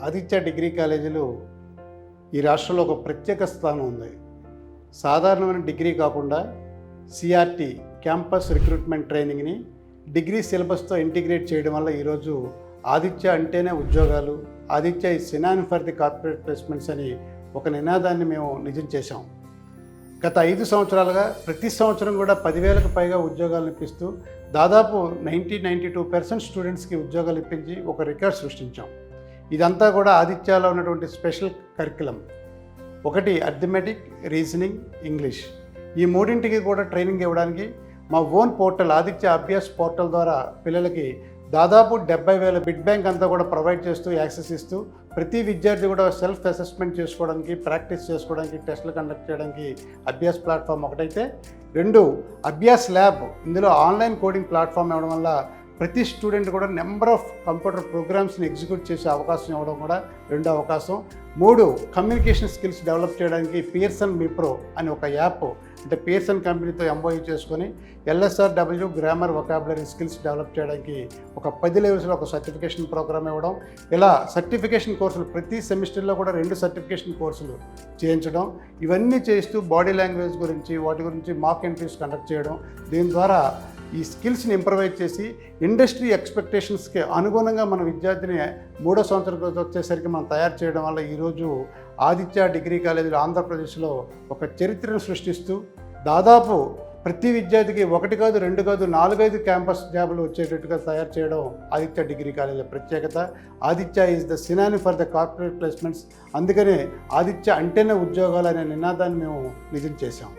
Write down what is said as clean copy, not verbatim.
Aditya degree కాలేజీలు ఈ రాష్ట్రంలో ఒక ప్రత్యేక స్థానం ఉంది. సాధారణమైన డిగ్రీ కాకుండా సిఆర్టీ క్యాంపస్ రిక్రూట్మెంట్ ట్రైనింగ్ని డిగ్రీ సిలబస్తో ఇంటిగ్రేట్ చేయడం వల్ల ఈరోజు ఆదిత్య అంటేనే ఉద్యోగాలు, Aditya is synonym for the corporate placements అని ఒక నినాదాన్ని మేము నిజం చేశాం. గత 5 సంవత్సరాలుగా ప్రతి సంవత్సరం కూడా 10,000కు పైగా ఉద్యోగాలను ఇప్పిస్తూ దాదాపు 92% స్టూడెంట్స్కి ఉద్యోగాలు ఇప్పించి ఒక రికార్డ్ సృష్టించాం. ఇదంతా కూడా ఆదిత్యలో ఉన్నటువంటి స్పెషల్ కరికులం. ఒకటి అర్థమెటిక్, రీజనింగ్, ఇంగ్లీష్. ఈ మూడింటికి కూడా ట్రైనింగ్ ఇవ్వడానికి మా own portal Aditya Abhyas portal ద్వారా పిల్లలకి దాదాపు 70,000 బిడ్ బ్యాంక్ అంతా కూడా ప్రొవైడ్ చేస్తూ యాక్సెస్ ఇస్తూ ప్రతి విద్యార్థి కూడా సెల్ఫ్ అసెస్మెంట్ చేసుకోవడానికి, ప్రాక్టీస్ చేసుకోవడానికి, టెస్టులు కండక్ట్ చేయడానికి అభ్యాస్ ప్లాట్ఫామ్ ఒకటైతే, 2 అభ్యాస్ ల్యాబ్. ఇందులో ఆన్లైన్ కోడింగ్ ప్లాట్ఫామ్ ఇవ్వడం వల్ల ప్రతి స్టూడెంట్ కూడా నెంబర్ ఆఫ్ కంప్యూటర్ ప్రోగ్రామ్స్ని ఎగ్జిక్యూట్ చేసే అవకాశం ఇవ్వడం కూడా 2వ అవకాశం. 3 కమ్యూనికేషన్ స్కిల్స్ డెవలప్ చేయడానికి పియర్సన్ మీప్రో అని ఒక యాప్, అంటే పియర్సన్ కంపెనీతో ఎంఓయూ చేసుకొని LSRW grammar vocabulary skills develop చేయడానికి ఒక 10 లెవెల్స్లో ఒక సర్టిఫికేషన్ ప్రోగ్రామ్ ఇవ్వడం. ఇలా సర్టిఫికేషన్ కోర్సులు ప్రతి సెమిస్టర్లో కూడా 2 సర్టిఫికేషన్ కోర్సులు చేయించడం. ఇవన్నీ చేస్తూ బాడీ లాంగ్వేజ్ గురించి, వాటి గురించి మాక్ ఇంటర్వ్యూస్ కండక్ట్ చేయడం. దీని ద్వారా ఈ స్కిల్స్ని ఇంప్రవైజ్ చేసి ఇండస్ట్రీ ఎక్స్పెక్టేషన్స్కి అనుగుణంగా మన విద్యార్థిని 3వ సంవత్సరం వచ్చేసరికి మనం తయారు చేయడం వల్ల ఈరోజు ఆదిత్య డిగ్రీ కాలేజీలో ఆంధ్రప్రదేశ్లో ఒక చరిత్రను సృష్టిస్తూ దాదాపు ప్రతి విద్యార్థికి 1 కాదు, 2 కాదు, 4-5 క్యాంపస్ జాబులు వచ్చేటట్టుగా తయారు చేయడం ఆదిత్య డిగ్రీ కాలేజీల ప్రత్యేకత. Aditya is the synonym for the corporate placements. అందుకనే ఆదిత్య అంటేనే ఉద్యోగాలు అనే నినాదాన్ని మేము నిజం చేశాం.